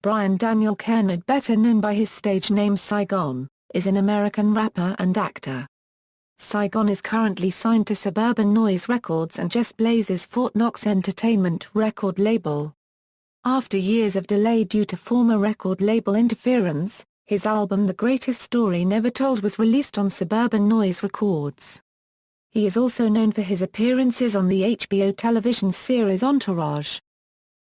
Brian Daniel Carenard, better known by his stage name Saigon, is an American rapper and actor. Saigon is currently signed to Suburban Noize Records and Just Blaze's Fort Knox Entertainment record label. After years of delay due to former record label interference, his album The Greatest Story Never Told was released on Suburban Noize Records. He is also known for his appearances on the HBO television series Entourage.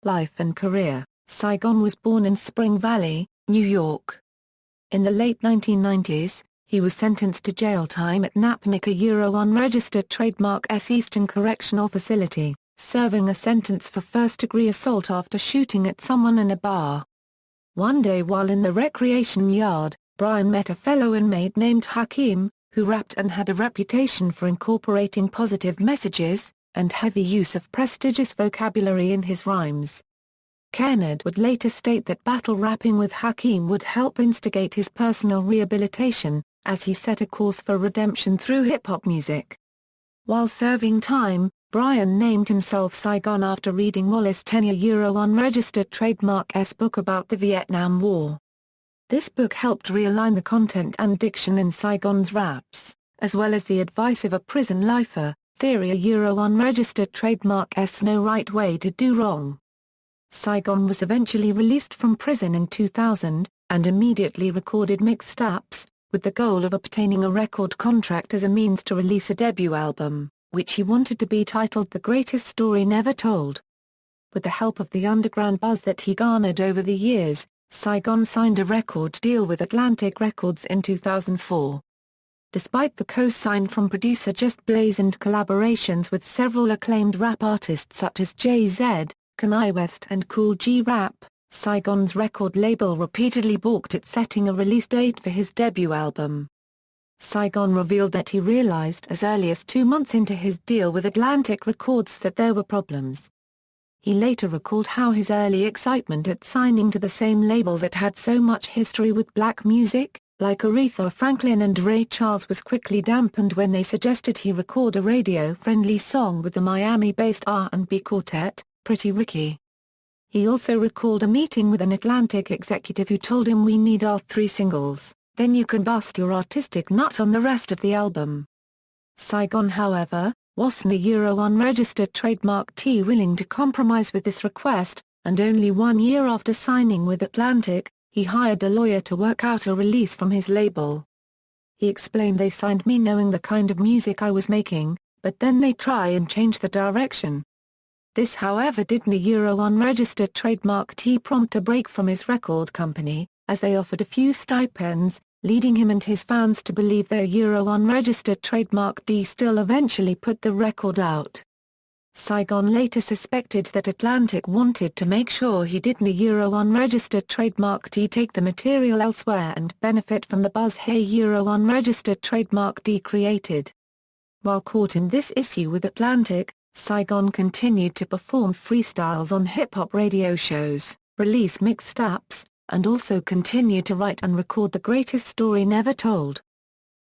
Life and career: Saigon was born in Spring Valley, New York. In the late 1990s, he was sentenced to jail time at NAPMIC, a unregistered trademark Eastern Correctional Facility, serving a sentence for first-degree assault after shooting at someone in a bar. One day while in the recreation yard, Brian met a fellow inmate named Hakeem, who rapped and had a reputation for incorporating positive messages, and heavy use of prestigious vocabulary in his rhymes. Carenard would later state that battle rapping with Hakeem would help instigate his personal rehabilitation, as he set a course for redemption through hip-hop music. While serving time, Brian named himself Saigon after reading Wallace Tenner unregistered trademark's book about the Vietnam War. This book helped realign the content and diction in Saigon's raps, as well as the advice of a prison lifer, theory unregistered trademark's no right way to do wrong. Saigon was eventually released from prison in 2000, and immediately recorded mixtapes, with the goal of obtaining a record contract as a means to release a debut album, which he wanted to be titled The Greatest Story Never Told. With the help of the underground buzz that he garnered over the years, Saigon signed a record deal with Atlantic Records in 2004. Despite the co-sign from producer Just Blaze and collaborations with several acclaimed rap artists such as Jay-Z, Kanye West and Kool G Rap, Saigon's record label repeatedly balked at setting a release date for his debut album. Saigon revealed that he realized as early as 2 months into his deal with Atlantic Records that there were problems. He later recalled how his early excitement at signing to the same label that had so much history with black music, like Aretha Franklin and Ray Charles, was quickly dampened when they suggested he record a radio-friendly song with the Miami-based R&B quartet, Pretty Ricky. He also recalled a meeting with an Atlantic executive who told him, "We need our 3 singles, then you can bust your artistic nut on the rest of the album." Saigon, however, wasn't unregistered trademark willing to compromise with this request, and only 1 year after signing with Atlantic, he hired a lawyer to work out a release from his label. He explained, "They signed me knowing the kind of music I was making, but then they try and change the direction." This, however, didn't unregistered trademark prompt a break from his record company, as they offered a few stipends, leading him and his fans to believe their unregistered trademark still eventually put the record out. Saigon later suspected that Atlantic wanted to make sure he didn't unregistered trademark take the material elsewhere and benefit from the buzz unregistered trademark created. While caught in this issue with Atlantic, Saigon continued to perform freestyles on hip-hop radio shows, release mixtapes, and also continued to write and record The Greatest Story Never Told.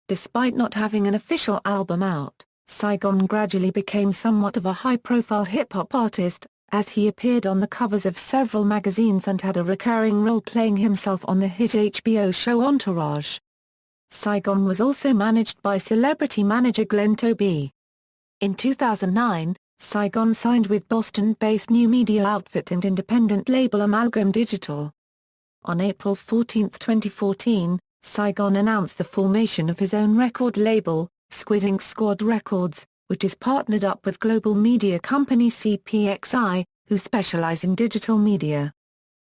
Despite not having an official album out, Saigon gradually became somewhat of a high-profile hip-hop artist, as he appeared on the covers of several magazines and had a recurring role playing himself on the hit HBO show Entourage. Saigon was also managed by celebrity manager Glenn Toby. In 2009, Saigon signed with Boston-based new media outfit and independent label Amalgam Digital. On April 14, 2014, Saigon announced the formation of his own record label, Squid Ink Squad Records, which is partnered up with global media company CPXI, who specialize in digital media.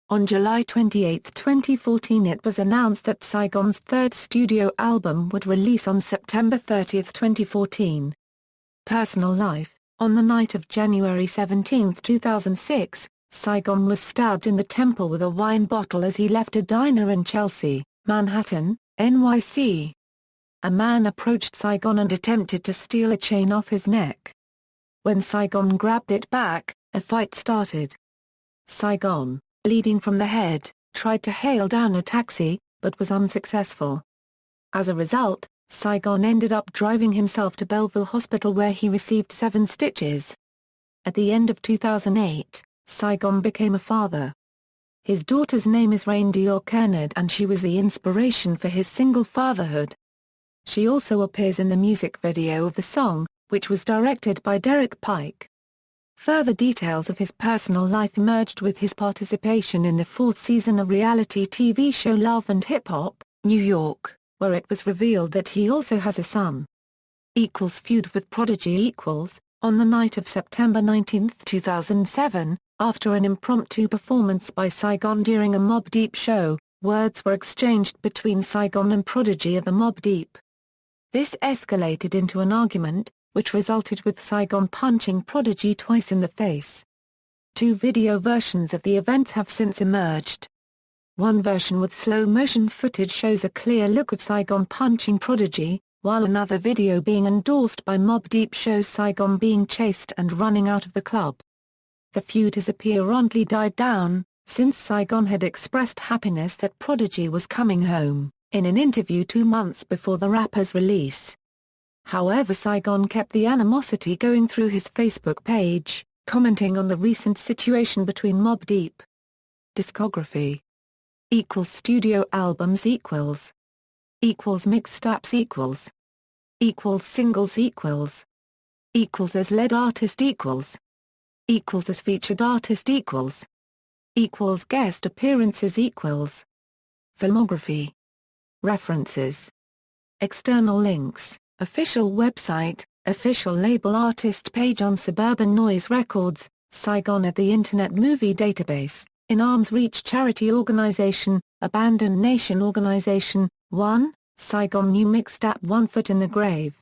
On July 28, 2014, it was announced that Saigon's third studio album would release on September 30, 2014. Personal life: on the night of January 17, 2006, Saigon was stabbed in the temple with a wine bottle as he left a diner in Chelsea, Manhattan, NYC. A man approached Saigon and attempted to steal a chain off his neck. When Saigon grabbed it back, a fight started. Saigon, bleeding from the head, tried to hail down a taxi, but was unsuccessful. As a result, Saigon ended up driving himself to Belleville Hospital where he received 7 stitches. At the end of 2008, Saigon became a father. His daughter's name is Daniel Carenard and she was the inspiration for his single Fatherhood. She also appears in the music video of the song, which was directed by Derek Pike. Further details of his personal life emerged with his participation in the fourth season of reality TV show Love and Hip Hop, New York, where it was revealed that he also has a son. Feud with Prodigy. On the night of September 19, 2007, after an impromptu performance by Saigon during a Mobb Deep show, words were exchanged between Saigon and Prodigy at the Mobb Deep. This escalated into an argument, which resulted with Saigon punching Prodigy twice in the face. Two video versions of the events have since emerged. One version with slow-motion footage shows a clear look of Saigon punching Prodigy, while another video being endorsed by Mobb Deep shows Saigon being chased and running out of the club. The feud has apparently died down, since Saigon had expressed happiness that Prodigy was coming home, in an interview 2 months before the rapper's release. However, Saigon kept the animosity going through his Facebook page, commenting on the recent situation between Mobb Deep. Discography Studio albums mixtapes singles as lead artist as featured artist guest appearances Filmography. References. External links. Official website, official label artist page on Suburban Noize Records, Saigon at the Internet Movie Database, In Arms Reach Charity Organization, Abandoned Nation Organization, 1, Saigon New Mixtape One Foot in the Grave.